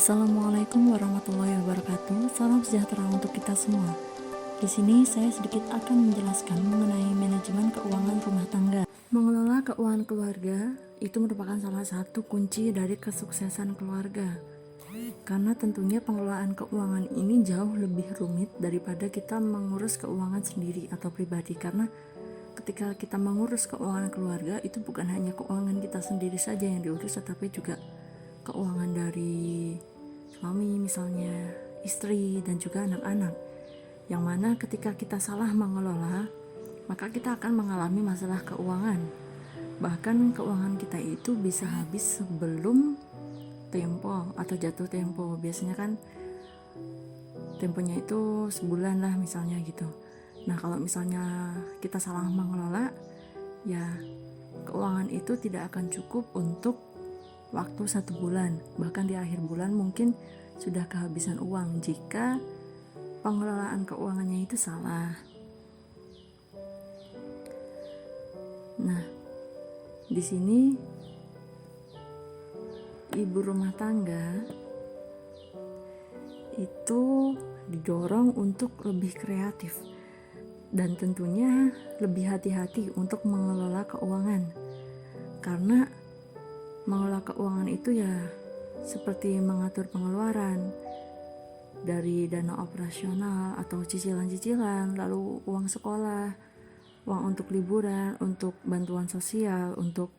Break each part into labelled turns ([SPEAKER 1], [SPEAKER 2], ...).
[SPEAKER 1] Assalamualaikum warahmatullahi wabarakatuh. Salam sejahtera untuk kita semua. Di sini saya sedikit akan menjelaskan mengenai manajemen keuangan rumah tangga. Mengelola keuangan keluarga itu merupakan salah satu kunci dari kesuksesan keluarga. Karena tentunya pengelolaan keuangan ini jauh lebih rumit daripada kita mengurus keuangan sendiri atau pribadi. Karena ketika kita mengurus keuangan keluarga, itu bukan hanya keuangan kita sendiri saja yang diurus, tetapi juga keuangan dari suami, misalnya istri, dan juga anak-anak. Yang mana ketika kita salah mengelola, maka kita akan mengalami masalah keuangan. Bahkan keuangan kita itu bisa habis sebelum tempo atau jatuh tempo. Biasanya kan temponya itu sebulan lah misalnya gitu. Nah, kalau misalnya kita salah mengelola, ya keuangan itu tidak akan cukup untuk waktu 1 bulan. Bahkan di akhir bulan mungkin sudah kehabisan uang jika pengelolaan keuangannya itu salah. Nah, di sini ibu rumah tangga itu didorong untuk lebih kreatif dan tentunya lebih hati-hati untuk mengelola keuangan. Karena mengelola keuangan itu ya seperti mengatur pengeluaran dari dana operasional atau cicilan-cicilan, lalu uang sekolah, uang untuk liburan, untuk bantuan sosial, untuk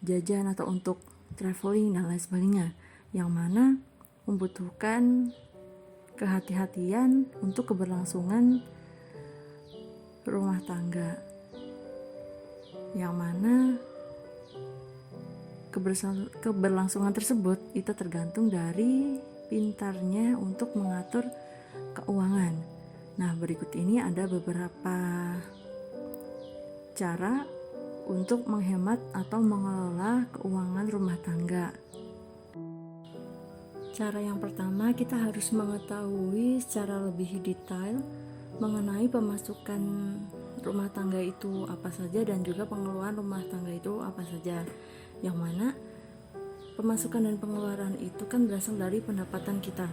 [SPEAKER 1] jajan atau untuk traveling dan lain sebagainya, yang mana membutuhkan kehati-hatian untuk keberlangsungan rumah tangga, yang mana keberlangsungan tersebut itu tergantung dari pintarnya untuk mengatur keuangan. Nah, berikut ini ada beberapa cara untuk menghemat atau mengelola keuangan rumah tangga. Cara yang pertama, kita harus mengetahui secara lebih detail mengenai pemasukan rumah tangga itu apa saja dan juga pengeluaran rumah tangga itu apa saja. Yang mana pemasukan dan pengeluaran itu kan berasal dari pendapatan kita.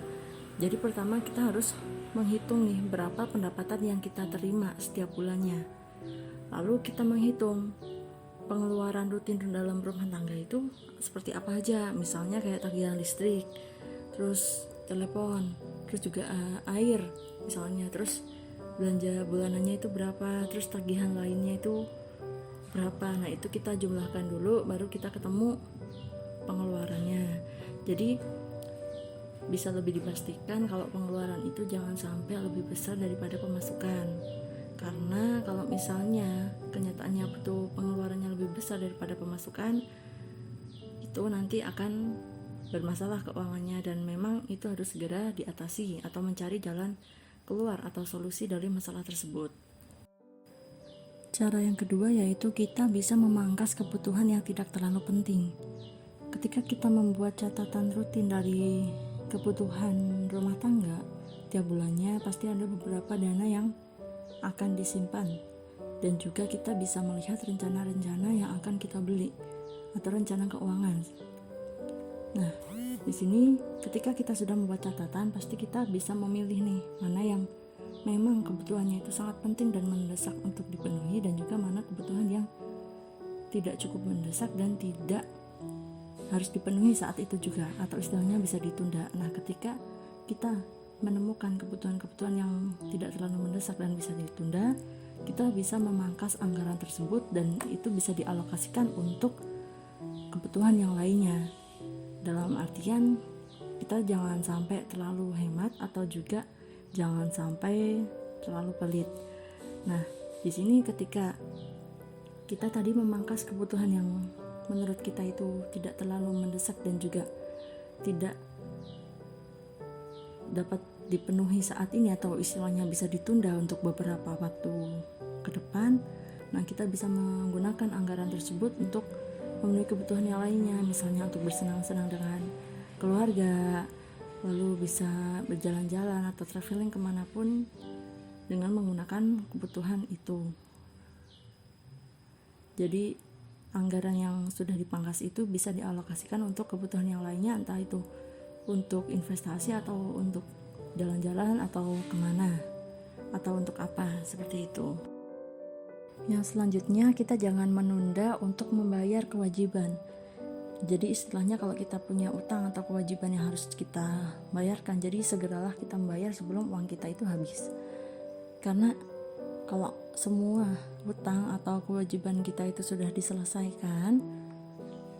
[SPEAKER 1] Jadi pertama kita harus menghitung nih berapa pendapatan yang kita terima setiap bulannya. Lalu kita menghitung pengeluaran rutin dalam rumah tangga itu seperti apa aja. Misalnya kayak tagihan listrik, terus telepon, terus juga air misalnya, terus belanja bulanannya itu berapa, terus tagihan lainnya itu berapa. Nah, itu kita jumlahkan dulu baru kita ketemu pengeluarannya. Jadi bisa lebih dipastikan kalau pengeluaran itu jangan sampai lebih besar daripada pemasukan. Karena kalau misalnya kenyataannya betul pengeluarannya lebih besar daripada pemasukan, itu nanti akan bermasalah keuangannya dan memang itu harus segera diatasi atau mencari jalan keluar atau solusi dari masalah tersebut. Cara yang kedua yaitu kita bisa memangkas kebutuhan yang tidak terlalu penting. Ketika kita membuat catatan rutin dari kebutuhan rumah tangga, tiap bulannya pasti ada beberapa dana yang akan disimpan. Dan juga kita bisa melihat rencana-rencana yang akan kita beli atau rencana keuangan. Nah, di sini ketika kita sudah membuat catatan, pasti kita bisa memilih nih mana yang memang kebutuhannya itu sangat penting dan mendesak untuk dipenuhi, dan juga mana kebutuhan yang tidak cukup mendesak dan tidak harus dipenuhi saat itu juga, atau istilahnya bisa ditunda. Nah, ketika kita menemukan kebutuhan-kebutuhan yang tidak terlalu mendesak dan bisa ditunda, kita bisa memangkas anggaran tersebut dan itu bisa dialokasikan untuk kebutuhan yang lainnya. Dalam artian kita jangan sampai terlalu hemat atau juga jangan sampai terlalu pelit. Nah, di sini ketika kita tadi memangkas kebutuhan yang menurut kita itu tidak terlalu mendesak dan juga tidak dapat dipenuhi saat ini atau istilahnya bisa ditunda untuk beberapa waktu ke depan, nah kita bisa menggunakan anggaran tersebut untuk memenuhi kebutuhan yang lainnya, misalnya untuk bersenang-senang dengan keluarga, lalu bisa berjalan-jalan atau traveling kemanapun dengan menggunakan kebutuhan itu. Jadi anggaran yang sudah dipangkas itu bisa dialokasikan untuk kebutuhan yang lainnya, entah itu untuk investasi atau untuk jalan-jalan atau kemana atau untuk apa, seperti itu. Yang selanjutnya, kita jangan menunda untuk membayar kewajiban. Jadi istilahnya kalau kita punya utang atau kewajiban yang harus kita bayarkan, jadi segeralah kita membayar sebelum uang kita itu habis. Karena kalau semua utang atau kewajiban kita itu sudah diselesaikan,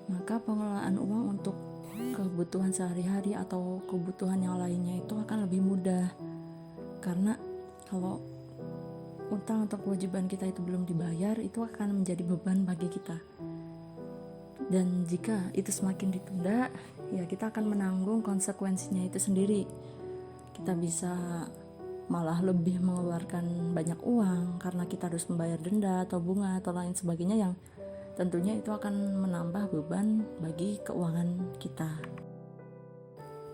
[SPEAKER 1] maka pengelolaan uang untuk kebutuhan sehari-hari atau kebutuhan yang lainnya itu akan lebih mudah. Karena kalau utang atau kewajiban kita itu belum dibayar, itu akan menjadi beban bagi kita. Dan jika itu semakin ditunda, ya kita akan menanggung konsekuensinya itu sendiri. Kita bisa malah lebih mengeluarkan banyak uang karena kita harus membayar denda atau bunga atau lain sebagainya, yang tentunya itu akan menambah beban bagi keuangan kita.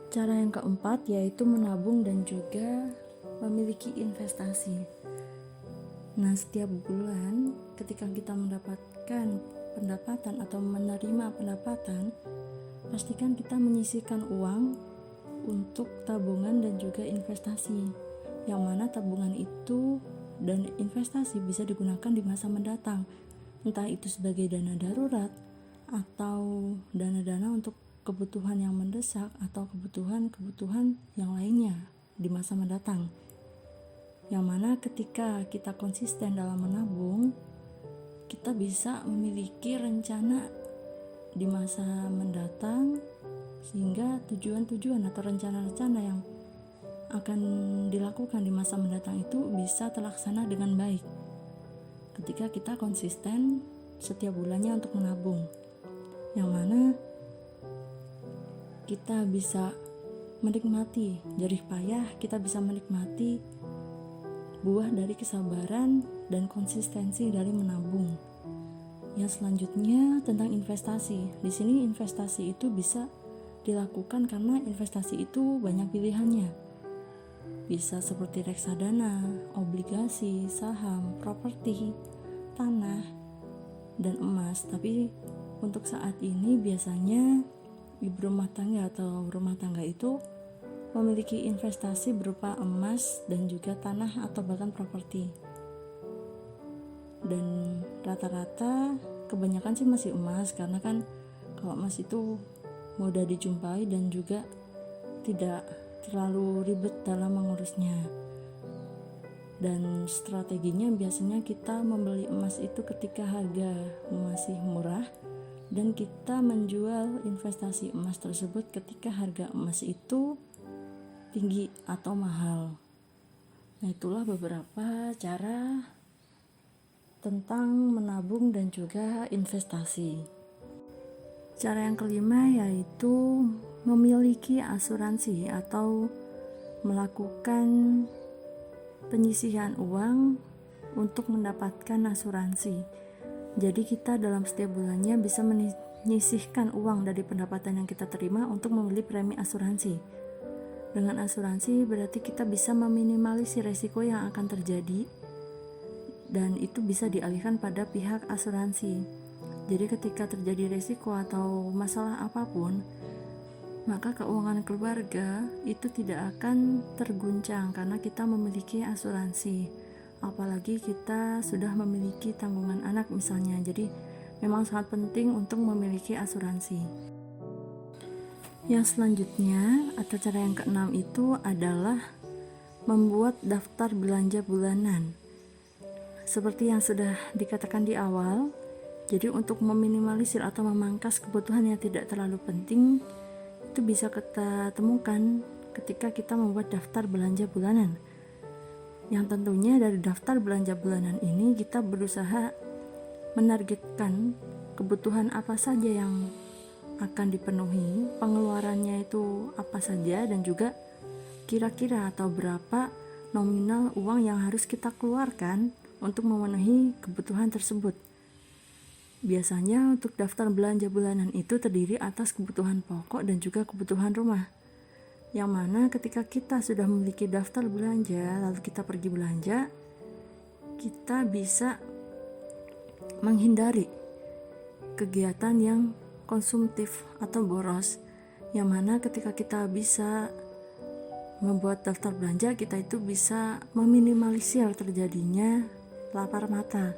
[SPEAKER 1] Cara yang keempat yaitu menabung dan juga memiliki investasi. Nah, setiap bulan ketika kita mendapatkan pendapatan atau menerima pendapatan, pastikan kita menyisihkan uang untuk tabungan dan juga investasi, yang mana tabungan itu dan investasi bisa digunakan di masa mendatang, entah itu sebagai dana darurat atau dana-dana untuk kebutuhan yang mendesak atau kebutuhan yang lainnya di masa mendatang. Yang mana ketika kita konsisten dalam menabung, kita bisa memiliki rencana di masa mendatang, sehingga tujuan-tujuan atau rencana-rencana yang akan dilakukan di masa mendatang itu bisa terlaksana dengan baik ketika kita konsisten setiap bulannya untuk menabung, yang mana kita bisa menikmati jerih payah, kita bisa menikmati buah dari kesabaran dan konsistensi dari menabung. Yang selanjutnya tentang investasi. Di sini investasi itu bisa dilakukan karena investasi itu banyak pilihannya. Bisa seperti reksadana, obligasi, saham, properti, tanah, dan emas. Tapi untuk saat ini biasanya ibu rumah tangga atau rumah tangga itu memiliki investasi berupa emas dan juga tanah atau bahkan properti. Dan rata-rata kebanyakan sih masih emas, karena kan kalau emas itu mudah dijumpai dan juga tidak terlalu ribet dalam mengurusnya. Dan strateginya biasanya kita membeli emas itu ketika harga masih murah, dan kita menjual investasi emas tersebut ketika harga emas itu tinggi atau mahal. Nah, itulah beberapa cara tentang menabung dan juga investasi. Cara yang kelima yaitu memiliki asuransi atau melakukan penyisihan uang untuk mendapatkan asuransi. Jadi kita dalam setiap bulannya bisa menyisihkan uang dari pendapatan yang kita terima untuk membeli premi asuransi. Dengan asuransi berarti kita bisa meminimalisir resiko yang akan terjadi, dan itu bisa dialihkan pada pihak asuransi. Jadi ketika terjadi resiko atau masalah apapun, maka keuangan keluarga itu tidak akan terguncang karena kita memiliki asuransi. Apalagi kita sudah memiliki tanggungan anak misalnya. Jadi memang sangat penting untuk memiliki asuransi. Yang selanjutnya atau cara yang keenam itu adalah membuat daftar belanja bulanan. Seperti yang sudah dikatakan di awal, jadi untuk meminimalisir atau memangkas kebutuhan yang tidak terlalu penting, itu bisa kita temukan ketika kita membuat daftar belanja bulanan. Yang tentunya dari daftar belanja bulanan ini kita berusaha menargetkan kebutuhan apa saja yang akan dipenuhi, pengeluarannya itu apa saja, dan juga kira-kira atau berapa nominal uang yang harus kita keluarkan untuk memenuhi kebutuhan tersebut. Biasanya untuk daftar belanja bulanan itu terdiri atas kebutuhan pokok dan juga kebutuhan rumah, yang mana ketika kita sudah memiliki daftar belanja lalu kita pergi belanja, kita bisa menghindari kegiatan yang konsumtif atau boros, yang mana ketika kita bisa membuat daftar belanja, kita itu bisa meminimalisir terjadinya lapar mata,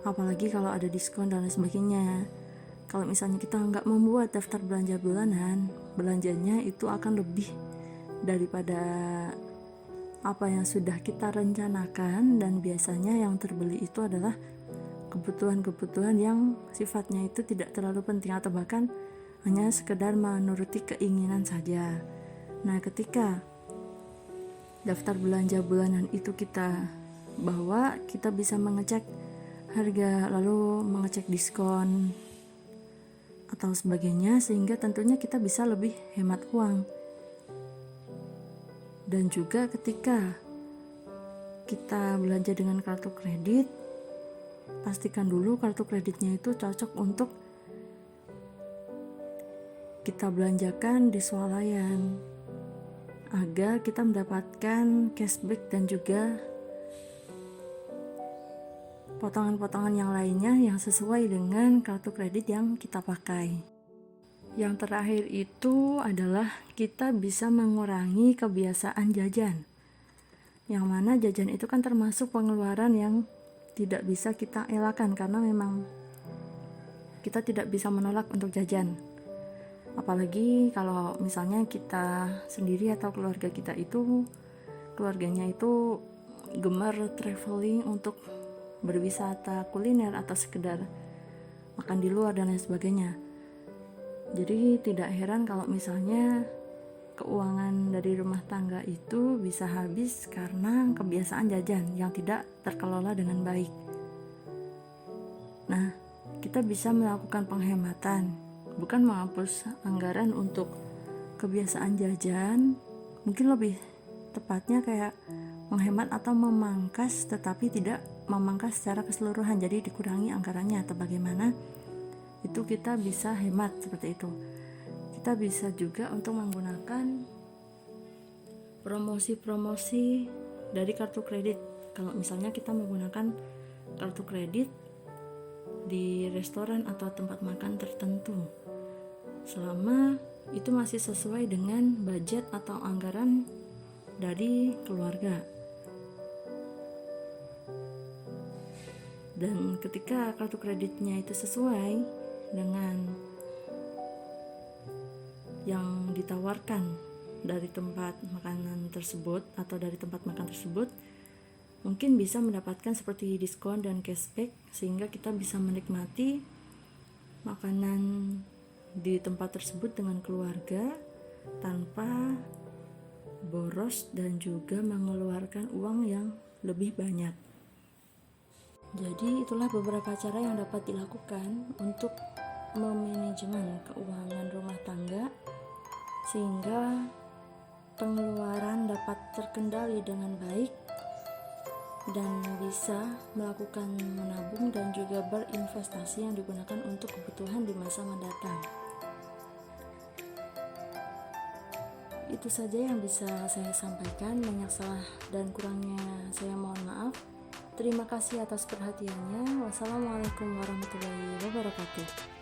[SPEAKER 1] apalagi kalau ada diskon dan lain sebagainya. Kalau misalnya kita nggak membuat daftar belanja bulanan, belanjanya itu akan lebih daripada apa yang sudah kita rencanakan, dan biasanya yang terbeli itu adalah kebutuhan-kebutuhan yang sifatnya itu tidak terlalu penting atau bahkan hanya sekedar menuruti keinginan saja. Nah, ketika daftar belanja bulanan itu kita bawa, kita bisa mengecek harga, lalu mengecek diskon atau sebagainya, sehingga tentunya kita bisa lebih hemat uang. Dan juga ketika kita belanja dengan kartu kredit, pastikan dulu kartu kreditnya itu cocok untuk kita belanjakan di swalayan agar kita mendapatkan cashback dan juga potongan-potongan yang lainnya yang sesuai dengan kartu kredit yang kita pakai. Yang terakhir itu adalah kita bisa mengurangi kebiasaan jajan, yang mana jajan itu kan termasuk pengeluaran yang tidak bisa kita elakkan, karena memang kita tidak bisa menolak untuk jajan. Apalagi kalau misalnya kita sendiri atau keluarga kita itu, keluarganya itu gemar traveling untuk berwisata kuliner atau sekedar makan di luar dan lain sebagainya. Jadi tidak heran kalau misalnya keuangan dari rumah tangga itu bisa habis karena kebiasaan jajan yang tidak terkelola dengan baik. Nah, kita bisa melakukan penghematan, bukan menghapus anggaran untuk kebiasaan jajan, mungkin lebih tepatnya kayak menghemat atau memangkas, tetapi tidak memangkas secara keseluruhan, jadi dikurangi anggarannya atau bagaimana, itu kita bisa hemat seperti itu. Kita bisa juga untuk menggunakan promosi-promosi dari kartu kredit. Kalau misalnya kita menggunakan kartu kredit di restoran atau tempat makan tertentu, selama itu masih sesuai dengan budget atau anggaran dari keluarga. Dan ketika kartu kreditnya itu sesuai dengan yang ditawarkan dari tempat makanan tersebut atau dari tempat makan tersebut, mungkin bisa mendapatkan seperti diskon dan cashback, sehingga kita bisa menikmati makanan di tempat tersebut dengan keluarga tanpa boros dan juga mengeluarkan uang yang lebih banyak. Jadi itulah beberapa cara yang dapat dilakukan untuk memanajemen keuangan rumah tangga sehingga pengeluaran dapat terkendali dengan baik dan bisa melakukan menabung dan juga berinvestasi yang digunakan untuk kebutuhan di masa mendatang. Itu saja yang bisa saya sampaikan. Banyak salah dan kurangnya saya mohon maaf. Terima kasih atas perhatiannya. Wassalamualaikum warahmatullahi wabarakatuh.